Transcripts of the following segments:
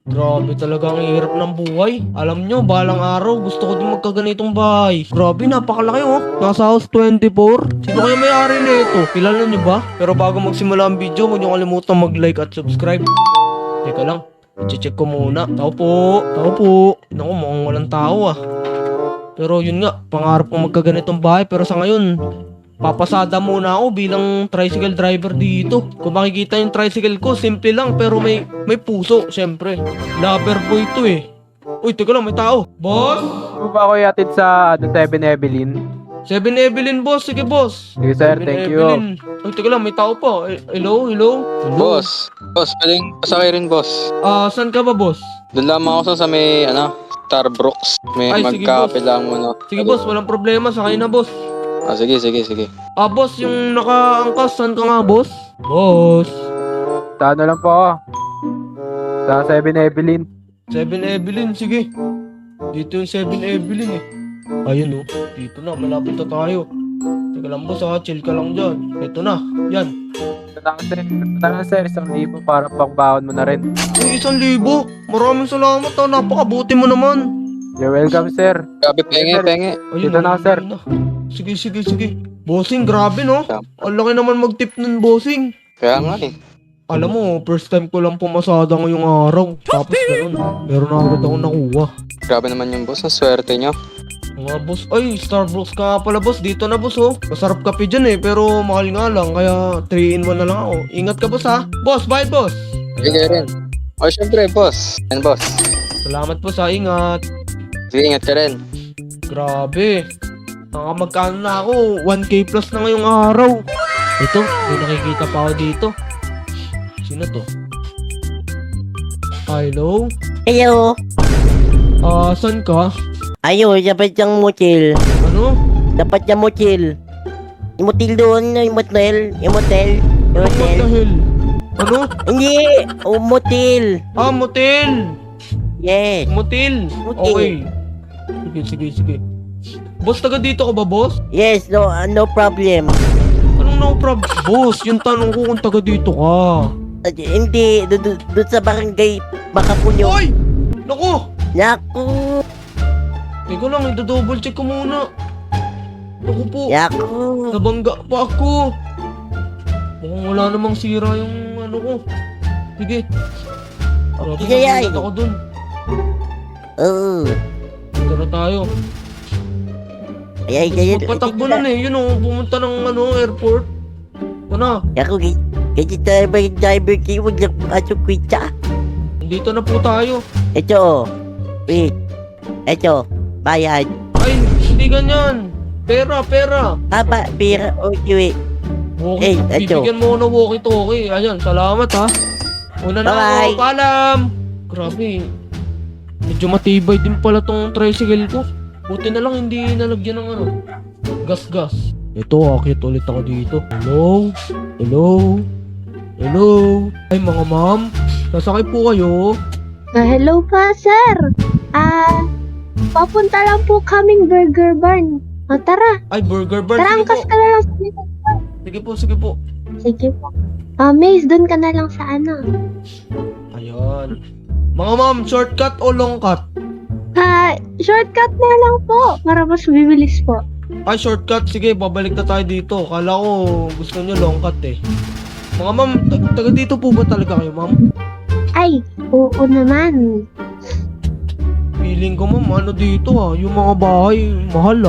Grabe talaga ang hirap ng buhay. Alam nyo, balang araw, gusto ko din magkaganitong bahay. Grabe, napakalaki oh. Nasa house 24. Sino kaya may-ari nito? Kilala nyo ba? Pero bago magsimula ang video, huwag nyo kalimutan mag-like at subscribe. Teka lang, i-check ko muna. Tao po, tao po. Naku, mukhang walang tao ah. Pero yun nga, pangarap kong magkaganitong bahay. Pero sa ngayon, papasada muna ako bilang tricycle driver dito. Kung makikita yung tricycle ko, simple lang pero may puso, syempre. Lover boy ito eh. Uy, teka lang, may tao. Boss? Ano ba ako yatid sa 7 Evelyn? 7 Evelyn, boss. Sige, boss. Sige sir, 7 thank you. Evelyn. Uy, teka lang, may tao pa. Hello, hello? Hello? Boss, pwedeng pasakay rin, boss. Saan ka ba, boss? Doon lamang ako sa may, Starbucks. May Ay, sige, magkape lang muna. Sige, boss, walang problema. Sakay na, boss. Sige. Boss, yung nakaangkas, saan ka nga, boss? Boss. Sa ano lang po ako? Sa 7 Evelyn. 7 Evelyn, sige. Dito yung 7 Evelyn eh. Ayun oh, dito na, malapit na tayo. Teka lang boss chill ka lang dyan. Ito na, yan. Ito na sir, 1,000 para pangbaon mo na rin. Uy, 1,000. Maraming salamat napakabuti mo naman. You're welcome sir. Grabe, penge. Ayun, Dito na, sir. ayun na. Sige. Bossing, grabe no? Ang laki naman mag-tip nun, bossing. Kaya nga eh. Alam mo, first time ko lang pumasada ngayong araw. Tapos ganun, meron na agad akong nakuha. Grabe naman yung boss, ang swerte nyo. Mga boss, ay, Starbucks ka nga pala boss. Dito na boss oh. Masarap kape dyan eh, pero mahal nga lang. Kaya 3-in-1 na lang ako. Ingat ka boss ha. Boss, bayad boss. Sige rin. O, syempre, boss. Yan, boss. Salamat po sa ingat. Sige, ingat ka rin. Grabe. Magkano na ako. 1K plus na ngayong araw. Ito, may nakikita pa ako dito. Sino to? Hello? Hello. Saan ka? Ayun, dapat yung motel. Ano? Dapat yung motel. Yung motel doon, yung motel. Yung motel. Yung What the motel. hell? Ano? Hindi! Motel. Motel! Yes. Motel! Motel. Okay. Sige. Boss, taga dito ka ba, boss? Yes, no problem. Anong no problem? Boss, yung tanong ko kung taga dito ka. Hindi, doon sa barangay Bakapunyo. Hoy! Naku! Naku! Teka lang, ito-double check ko muna. Naku po, Naku! nabangga pa ako. Mukhang wala namang sira yung ano ko. Sige. Grabe, Yayay. nagulat ako dun. Oo. Dito na tayo. Ay, Patakbo na eh. Yun o, pumunta ng airport. Ano? Naku, kasi tayo ba yung driver kayo? Huwag lang pumasok kwita. Dito na po tayo. Ito. Wait. Ito. Bayad. Ay, hindi ganyan. Pera. Haba, pira. Okay, wait. Walkie, ito. bibigyan mo ako ng walkie-talkie. Ayan, salamat ha. Una na Bye-bye. ako, paalam. Grabe. Medyo matibay din pala tong tricycle ko. Buti na lang hindi nalagyan ng gas. Ito, akit ulit ako dito. Hello? Ay, mga ma'am. Sasakay po kayo. Hello pa, sir. Papunta lang po kaming Burger Barn. Tara. Ay, burger bar. Tara, Sige angkas po. ka na lang sa dito. Sige po. Sige po. Maze, doon ka na lang sa Ayan. Mga ma'am, shortcut o long cut? Shortcut na lang po. Para mas bibilis po. Ay, shortcut. Sige, babalik na tayo dito. Kala ko gusto nyo long cut eh. Mga ma'am, taga dito po ba talaga kayo, ma'am? Ay, oo naman. Feeling ko, ma'am, ano dito yung mga bahay, mahal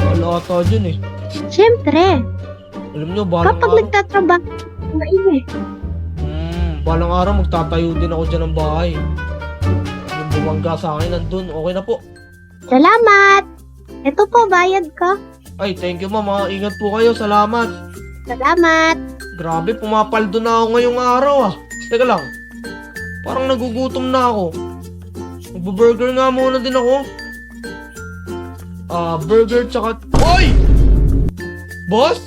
Mahal ata dyan eh. Siyempre, Alam nyo, balang kapag araw, nagtatrabaho, maingay. balang araw magtatayo din ako dyan ng bahay. Yung bumangga sa akin, nandun, okay na po. Salamat. Ito po, bayad ko. Ay, thank you, ma'am. Ingat po kayo, salamat. Salamat. Grabe, pumapaldo na ako ngayong araw Teka lang, parang nagugutom na ako. Magbo-burger nga muna din ako. Burger tsaka... Hoy! Boss?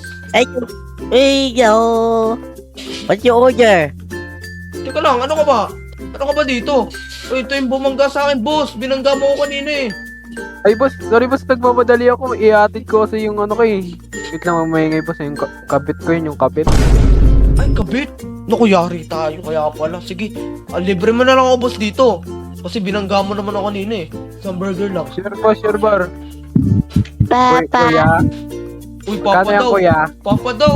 Hey, yo. What's your order? Teka lang, ano ka ba? Ano ka ba dito? Ito yung bumangga sa akin, boss. Binangga mo ko kanina eh. Ay boss, sorry boss, nagmamadali ako. Iatid ko kasi yung ano ko eh. Wait lang, mamayingay boss, yung kabit ko yun, yung kabit. Ay, kabit. Naku, yari tayo kaya pala. Sige, libre mo na lang ako boss dito. Kasi binangga mo naman ako kanina eh. Isang burger lang. Sure bar. Papa. Kuya. Uy, papa Kano yan, daw. kuya? Papa daw.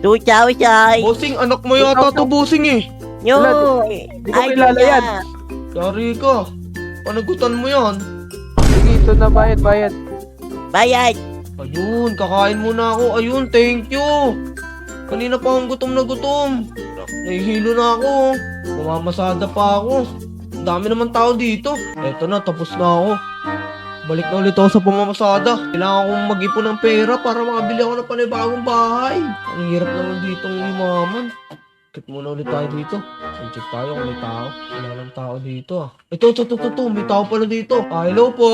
Chow choy. Bossing, anak mo yata to bossing eh. Yo. Di ko kilala yan. Yari ka. Panagutan mo yan. Sige, ito na bayad. Bayad. Ayun, kakain muna ako. Ayun, thank you. Kanina pa akong gutom na gutom. Nahihilo na ako. Mamamasada pa ako. Ang dami naman tao dito. Eto na, tapos na ako. Balik na ulit ako sa pamamasada. Kailangan kong mag-ipon ng pera para makabili ako ng panibagong bahay. Ang hirap naman ditong limaman. Check muna ulit tayo dito. Check tayo kung may tao. Wala ng tao dito ah. Ito. May tao pala dito. Hello po.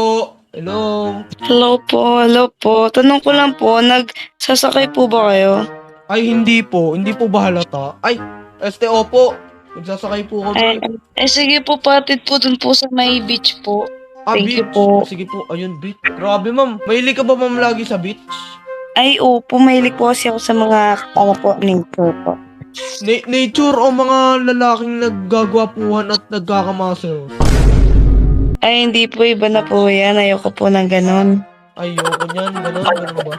Hello. Hello po. Tanong ko lang po, nagsasakay po ba kayo? Ay, hindi po. Hindi po ba halata? Ay, opo. Nagsasakay po Ay, kami. sige po, patid po dun po sa may beach po. thank you Beach. po. Sige po. Ayun, beach. Grabe, ma'am. Mahilig ka ba, ma'am, lagi sa beach? Ay, opo, mahilig po kasi ako sa mga, nature po. Nature o mga lalaking naggagwapuhan at nagkakamuscle? Ay, hindi po, iba na po yan. Ayoko po ng ganon. Ayoko niyan. Ganun ba?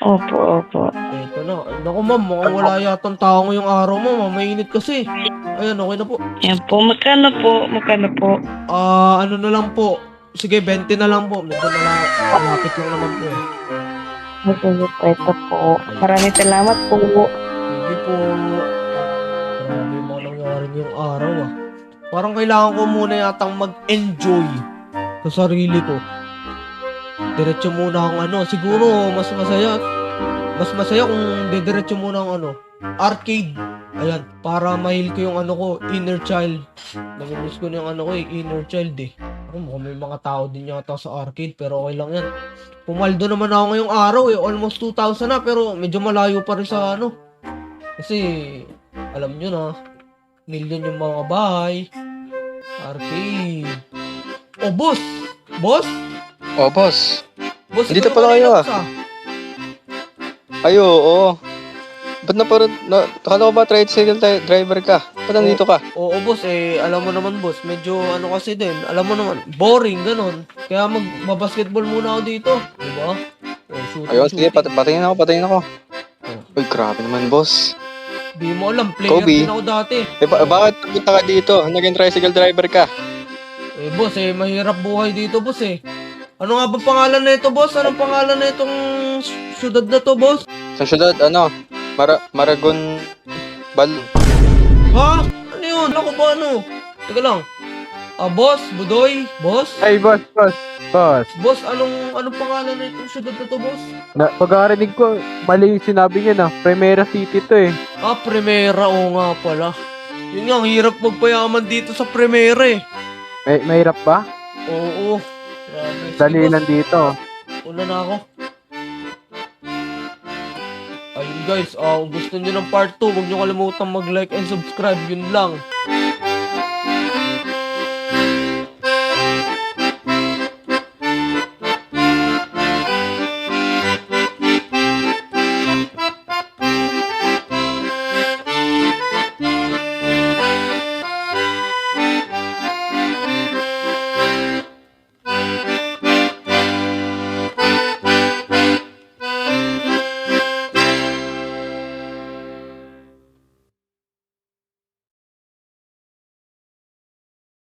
Opo. Eto na. Naku, ma'am. Mukhang wala yatang tao ngayong araw, ma'am. Mainit kasi. Ayan, okay na po. Yan po, magkano po? Ano na lang po. Sige, 20 na lang po. Medyo malapit lang naman po eh. Sige po, ito po. Maraming salamat po. Sige po. Grabe mo nangyari ngayong araw ah. Parang kailangan ko muna yatang mag-enjoy sa sarili ko. Diretso muna akong siguro mas masaya kung didiretso muna akong arcade. Ayan, para mahil ko yung inner child. Namimiss ko na yung inner child eh. Mukhang may mga tao din yata sa arcade, pero okay lang yan. Pumaldo naman ako ngayong araw eh, almost 2,000 na, pero medyo malayo pa rin sa Kasi, alam nyo na, million yung mga bahay. Arcade. Oh, boss! Boss? Oh, boss. Boss, Dito ikaw pala kanina, kayo, boss, ah. Ay, oo. Ba't akala ko ba tricycle driver ka? Ba't nandito ka? Oo, boss, alam mo naman, boss, medyo kasi din, alam mo naman, boring, ganon. Kaya magbabasketball muna ako dito. Diba? Shooting, Ayun, sige, shooting. patayin ako. Uy, grabe naman, boss. Di mo alam, player Kobe. din ako dati. Bakit pupunta ka dito? Naging tricycle driver ka? Boss, mahirap buhay dito, boss, Ano nga ba pangalan na ito, boss? Anong pangalan na itong syudad na to, boss? Sa syudad, Maragon Ha? Ano yun? Ako ba Teka lang. Boss? Budoy? Boss? Ay, boss. Boss, anong pangalan na itong syudad na to, boss? Pagkarinig ko, mali yung sinabi niya na. Primera City to eh. Primera, oo nga pala. Yun nga, ang hirap magpayaman dito sa Primera Mahirap ba? Oo. Grabe. Sige, Dali boss. lang dito. Una na ako. Ayun guys, kung gusto nyo ng part 2, huwag nyo kalimutan mag-like and subscribe. Yun lang.